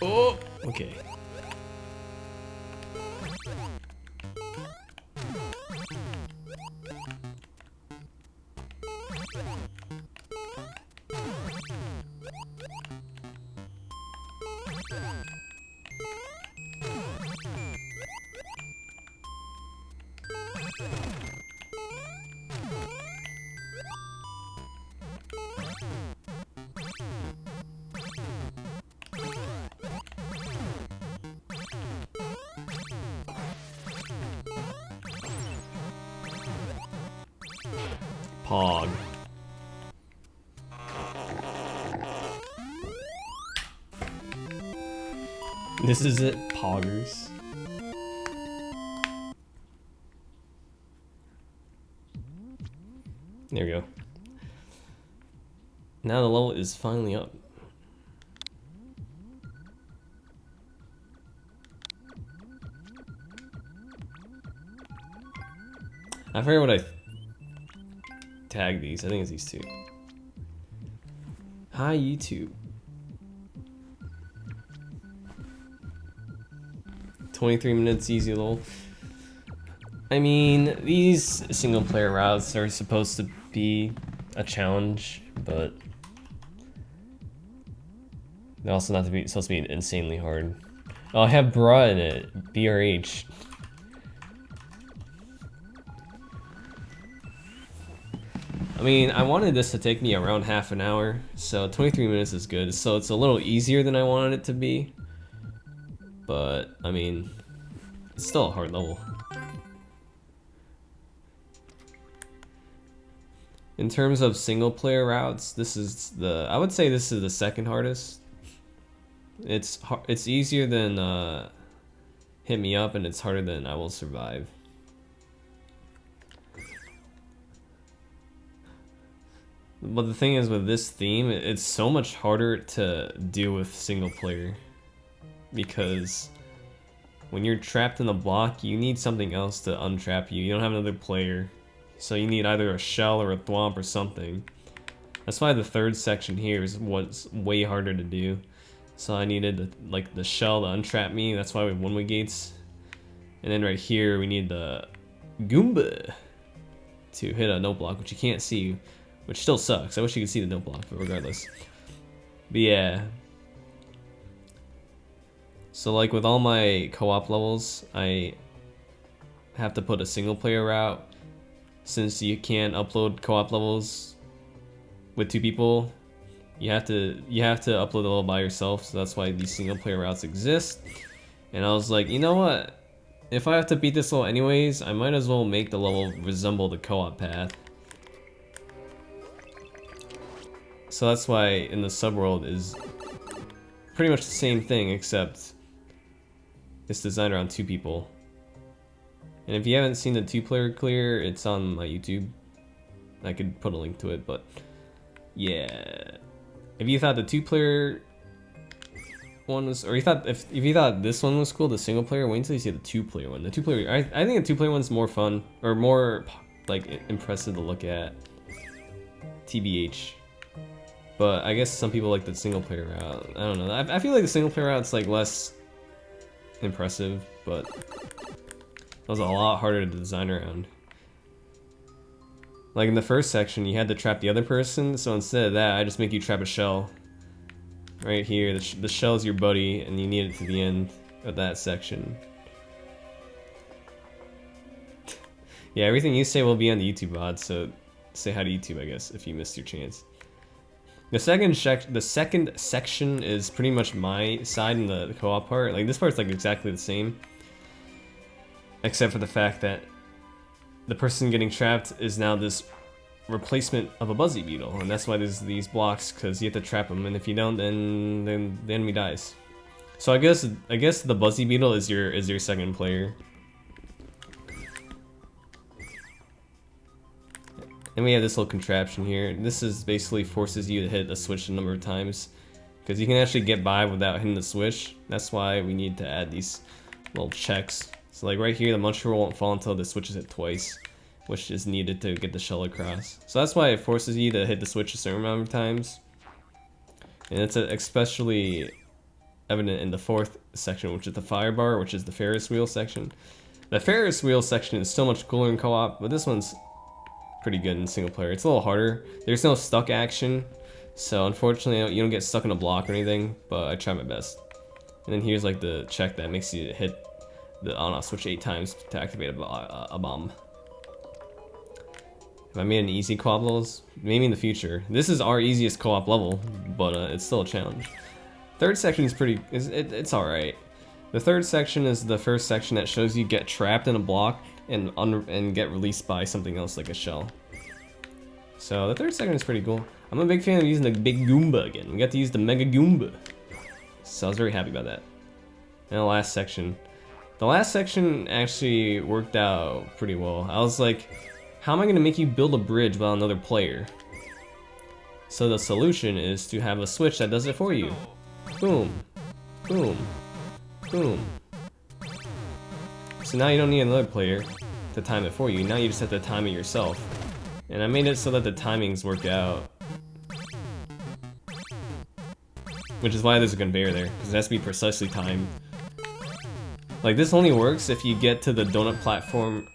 Oh, okay. Pog. This is it, poggers. There we go. Now the level is finally up. I forget what I tag these. I think it's these two. Hi, YouTube. 23 minutes easy level. I mean, these single player routes are supposed to be a challenge, but they're also not supposed to be insanely hard. Oh, I have bra in it. BRH. I mean, I wanted this to take me around half an hour, so 23 minutes is good. So it's a little easier than I wanted it to be. But, I mean, it's still a hard level. In terms of single player routes, this is I would say this is the second hardest. It's easier than Hit Me Up, and it's harder than I Will Survive. But the thing is, with this theme, it's so much harder to do with single player, because when you're trapped in a block, you need something else to untrap you. You don't have another player, so you need either a shell or a thwomp or something. That's why the third section here is what's way harder to do. So I needed the shell to untrap me. That's why we have one-way gates, and then right here we need the Goomba to hit a no block, which you can't see. Which still sucks. I wish you could see the no block, but regardless. But yeah. So like with all my co-op levels, I have to put a single player route. Since you can't upload co-op levels with two people, you have to upload the level by yourself. So that's why these single player routes exist. And I was like, you know what? If I have to beat this level anyways, I might as well make the level resemble the co-op path. So that's why in the subworld is pretty much the same thing, except it's designed around two people. And if you haven't seen the two-player clear, it's on my YouTube. I could put a link to it, but yeah. If you thought the two-player one was, or if you thought this one was cool, the single-player, wait until you see the two-player one. The two-player, I think the two-player one's more fun, or more like impressive to look at. TBH. But I guess some people like the single player route. I don't know. I feel like the single player route's like less impressive, but it was a lot harder to design around. Like in the first section, you had to trap the other person, so instead of that, I just make you trap a shell. Right here, the shell is your buddy, and you need it to the end of that section. Yeah, everything you say will be on the YouTube VOD, so say hi to YouTube, I guess, if you missed your chance. The second section is pretty much my side in the co-op part. Like this part's like exactly the same, except for the fact that the person getting trapped is now this replacement of a Buzzy Beetle, and that's why there's these blocks, because you have to trap them, and if you don't, then the enemy dies. So I guess the Buzzy Beetle is your second player. And we have this little contraption here. This is basically forces you to hit the switch a number of times, because you can actually get by without hitting the switch. That's why we need to add these little checks. So like right here, the muncher won't fall until the switch is hit twice, which is needed to get the shell across. So that's why it forces you to hit the switch a certain amount of times. And it's especially evident in the fourth section, which is the fire bar, which is the Ferris wheel section. The Ferris wheel section is so much cooler in co-op, but this one's pretty good in single player. It's a little harder. There's no stuck action, so unfortunately you don't get stuck in a block or anything, but I try my best. And then here's like the check that makes you hit the on-off switch 8 times to activate a bomb. If I made an easy co-op levels, maybe in the future. This is our easiest co-op level, but it's still a challenge. Third section is it's alright. The third section is the first section that shows you get trapped in a block and get released by something else like a shell. So the third section is pretty cool. I'm a big fan of using the big Goomba again. We got to use the Mega Goomba. So I was very happy about that. And the last section. The last section actually worked out pretty well. I was like, how am I going to make you build a bridge without another player? So the solution is to have a switch that does it for you. Boom. Boom. Boom. So now you don't need another player to time it for you. Now you just have to time it yourself. And I made it so that the timings work out. Which is why there's a conveyor there, because it has to be precisely timed. Like, this only works if you get to the donut platform,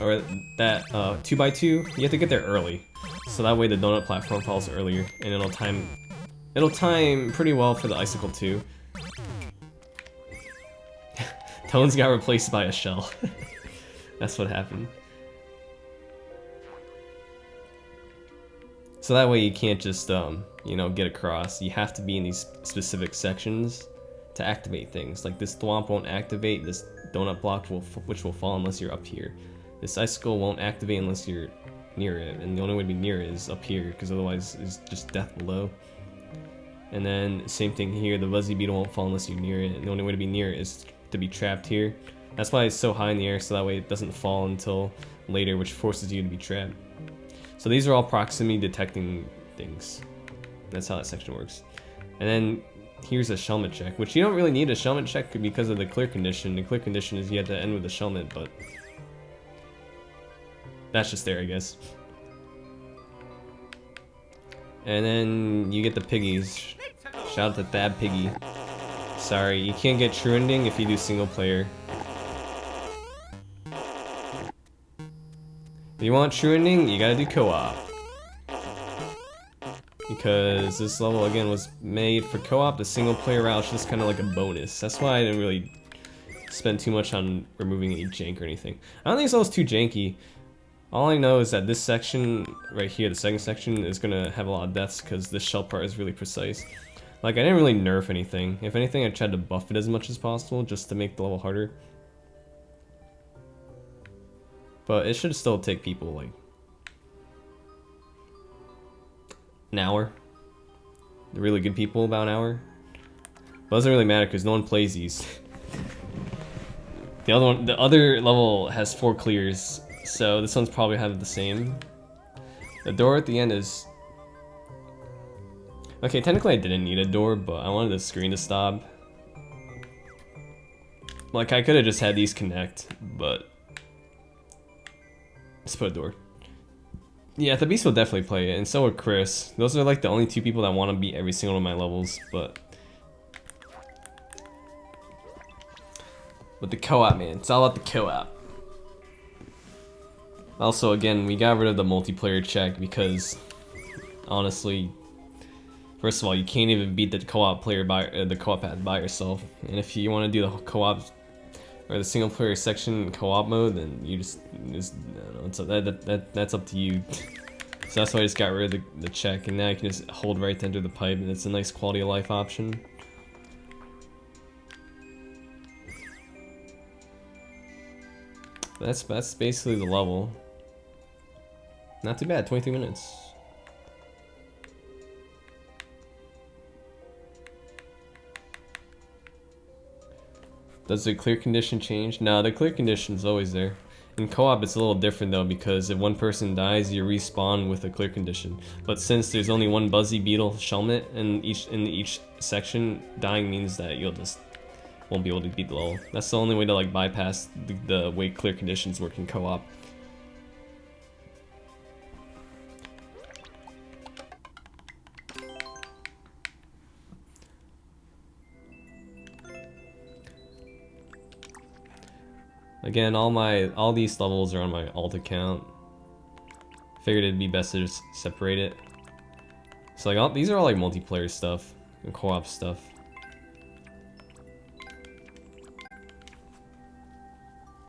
or that 2x2, you have to get there early. So that way the donut platform falls earlier, and it'll time pretty well for the icicle too. Tones got replaced by a shell. That's what happened. So that way you can't just, you know, get across. You have to be in these specific sections to activate things. Like this thwomp won't activate, this donut block which will fall unless you're up here. This icicle won't activate unless you're near it, and the only way to be near it is up here, because otherwise it's just death below. And then same thing here, the Buzzy Beetle won't fall unless you're near it, and the only way to be near it is to be trapped here. That's why it's so high in the air, so that way it doesn't fall until later, which forces you to be trapped. So these are all proximity detecting things. That's how that section works. And then here's a shellmet check, which you don't really need a shellmet check because of the clear condition. The clear condition is you have to end with a shellmet, but that's just there, I guess. And then you get the piggies. Shout out to Thab Piggy. Sorry, you can't get true ending if you do single player. If you want true ending, you gotta do co-op. Because this level, again, was made for co-op. The single player route is just kind of like a bonus. That's why I didn't really spend too much on removing any jank or anything. I don't think this level's too janky. All I know is that this section right here, the second section, is gonna have a lot of deaths because this shell part is really precise. Like, I didn't really nerf anything. If anything, I tried to buff it as much as possible just to make the level harder. But it should still take people like an hour. The really good people, about an hour. But it doesn't really matter because no one plays these. The other level has 4 clears, so this one's probably have the same. The door at the end is... Okay, technically I didn't need a door, but I wanted the screen to stop. Like, I could have just had these connect, but... Let's put a door. Yeah, the Beast will definitely play it, and so would Chris. Those are like the only 2 people that want to beat every single one of my levels, but... With the co-op, man. It's all about the co-op. Also, again, we got rid of the multiplayer check because... Honestly... First of all, you can't even beat the co-op player the co-op path by yourself. And if you want to do the co-op or the single player section co-op mode, then you just I don't know, that's up to you. So that's why I just got rid of the check, and now you can just hold right to enter the pipe, and it's a nice quality of life option. That's basically the level. Not too bad, 23 minutes. Does the clear condition change? No, the clear condition is always there. In co-op, it's a little different though, because if one person dies, you respawn with a clear condition. But since there's only one Buzzy Beetle Shelmet in each section, dying means that you'll just won't be able to beat the level. That's the only way to like bypass the way clear conditions work in co-op. Again, all these levels are on my alt account. Figured it'd be best to just separate it. So like these are all like multiplayer stuff and co-op stuff.